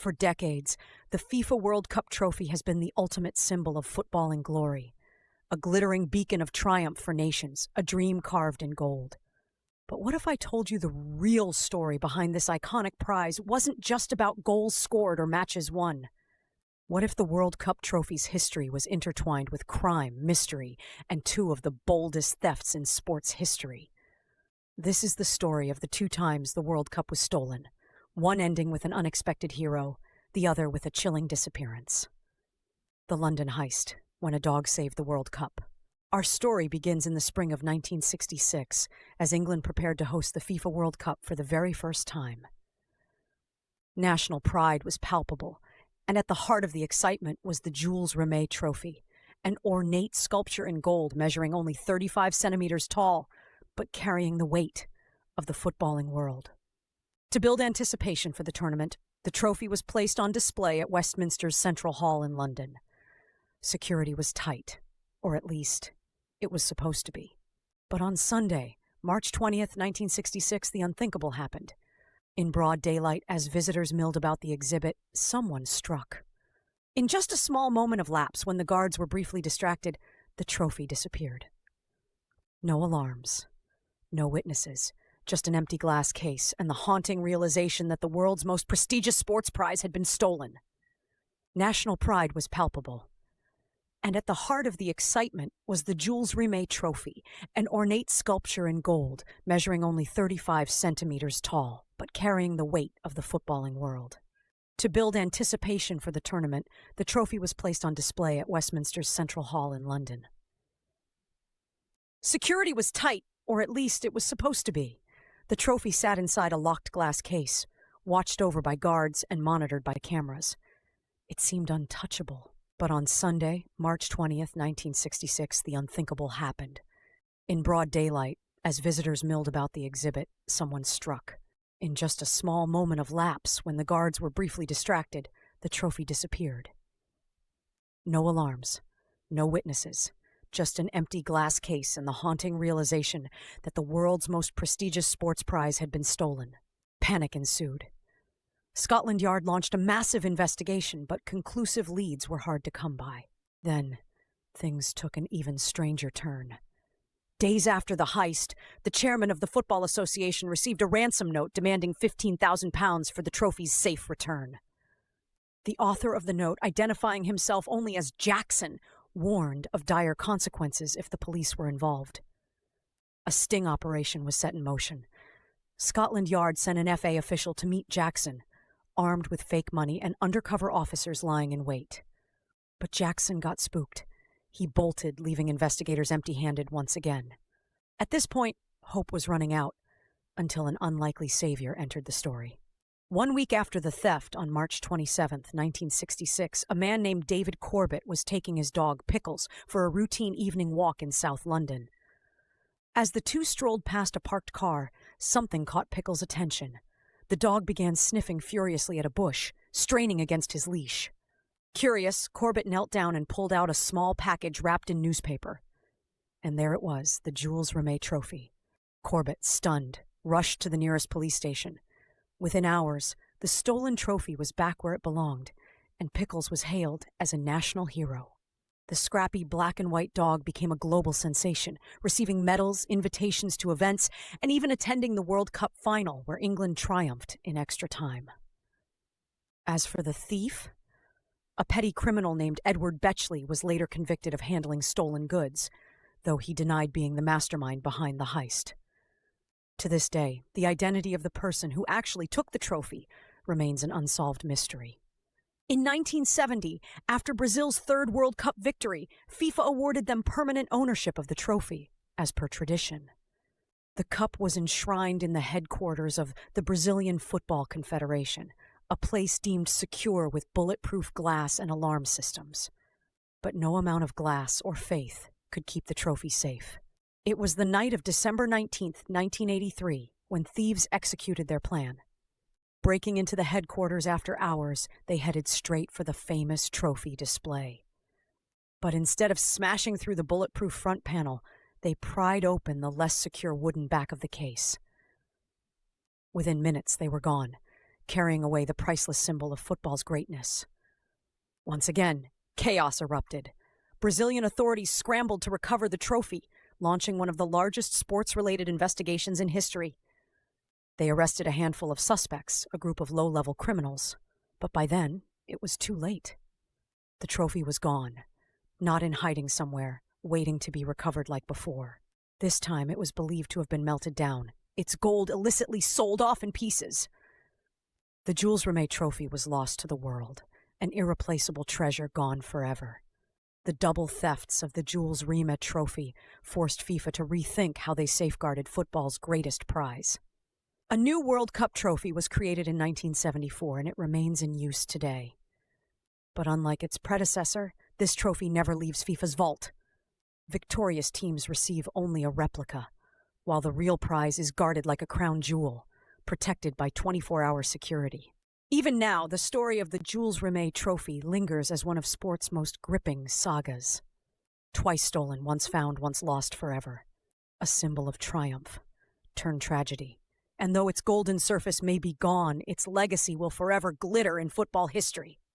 For decades, the FIFA World Cup Trophy has been the ultimate symbol of footballing glory, a glittering beacon of triumph for nations, a dream carved in gold. But what if I told you the real story behind this iconic prize wasn't just about goals scored or matches won? What if the World Cup Trophy's history was intertwined with crime, mystery, and two of the boldest thefts in sports history? This is the story of the two times the World Cup was stolen, one ending with an unexpected hero, the other with a chilling disappearance. The London Heist, when a dog saved the World Cup. Our story begins in the spring of 1966, as England prepared to host the FIFA World Cup for the very first time. National pride was palpable, and at the heart of the excitement was the Jules Rimet Trophy, an ornate sculpture in gold measuring only 35 centimeters tall, but carrying the weight of the footballing world. To build anticipation for the tournament, the trophy was placed on display at Westminster's Central Hall in London. Security was tight, or at least, it was supposed to be. But on Sunday, March 20th, 1966, the unthinkable happened. In broad daylight, as visitors milled about the exhibit, someone struck. In just a small moment of lapse, when the guards were briefly distracted, the trophy disappeared. No alarms, no witnesses, just an empty glass case and the haunting realization that the world's most prestigious sports prize had been stolen. National pride was palpable. And at the heart of the excitement was the Jules Rimet Trophy, an ornate sculpture in gold, measuring only 35 centimeters tall, but carrying the weight of the footballing world. To build anticipation for the tournament, the trophy was placed on display at Westminster's Central Hall in London. Security was tight, or at least it was supposed to be. The trophy sat inside a locked glass case, watched over by guards and monitored by cameras. It seemed untouchable. But on Sunday, March 20th, 1966, the unthinkable happened. In broad daylight, as visitors milled about the exhibit, someone struck. In just a small moment of lapse, when the guards were briefly distracted, the trophy disappeared. No alarms, no witnesses, just an empty glass case and the haunting realization that the world's most prestigious sports prize had been stolen. Panic ensued. Scotland Yard launched a massive investigation, but conclusive leads were hard to come by. Then, things took an even stranger turn. Days after the heist, the chairman of the Football Association received a ransom note demanding £15,000 for the trophy's safe return. The author of the note, identifying himself only as Jackson, warned of dire consequences if the police were involved. A sting operation was set in motion. Scotland Yard sent an FA official to meet Jackson, armed with fake money and undercover officers lying in wait. But Jackson got spooked. He bolted, leaving investigators empty-handed once again. At this point, hope was running out, until an unlikely savior entered the story. 1 week after the theft, on March 27th, 1966, a man named David Corbett was taking his dog, Pickles, for a routine evening walk in South London. As the two strolled past a parked car, something caught Pickles' attention. The dog began sniffing furiously at a bush, straining against his leash. Curious, Corbett knelt down and pulled out a small package wrapped in newspaper. And there it was, the Jules Rimet Trophy. Corbett, stunned, rushed to the nearest police station. Within hours, the stolen trophy was back where it belonged, and Pickles was hailed as a national hero. The scrappy black and white dog became a global sensation, receiving medals, invitations to events, and even attending the World Cup final, where England triumphed in extra time. As for the thief, a petty criminal named Edward Betchley was later convicted of handling stolen goods, though he denied being the mastermind behind the heist. To this day, the identity of the person who actually took the trophy remains an unsolved mystery. In 1970, after Brazil's third World Cup victory, FIFA awarded them permanent ownership of the trophy, as per tradition. The cup was enshrined in the headquarters of the Brazilian Football Confederation, a place deemed secure with bulletproof glass and alarm systems. But no amount of glass or faith could keep the trophy safe. It was the night of December 19th, 1983, when thieves executed their plan. Breaking into the headquarters after hours, they headed straight for the famous trophy display. But instead of smashing through the bulletproof front panel, they pried open the less secure wooden back of the case. Within minutes, they were gone, carrying away the priceless symbol of football's greatness. Once again, chaos erupted. Brazilian authorities scrambled to recover the trophy, launching one of the largest sports-related investigations in history. They arrested a handful of suspects, a group of low-level criminals. But by then, it was too late. The trophy was gone, not in hiding somewhere, waiting to be recovered like before. This time, it was believed to have been melted down, its gold illicitly sold off in pieces. The Jules Rimet trophy was lost to the world, an irreplaceable treasure gone forever. The double thefts of the Jules Rimet trophy forced FIFA to rethink how they safeguarded football's greatest prize. A new World Cup trophy was created in 1974, and it remains in use today. But unlike its predecessor, this trophy never leaves FIFA's vault. Victorious teams receive only a replica, while the real prize is guarded like a crown jewel, protected by 24-hour security. Even now, the story of the Jules Rimet trophy lingers as one of sport's most gripping sagas. Twice stolen, once found, once lost forever. A symbol of triumph turned tragedy. And though its golden surface may be gone, its legacy will forever glitter in football history.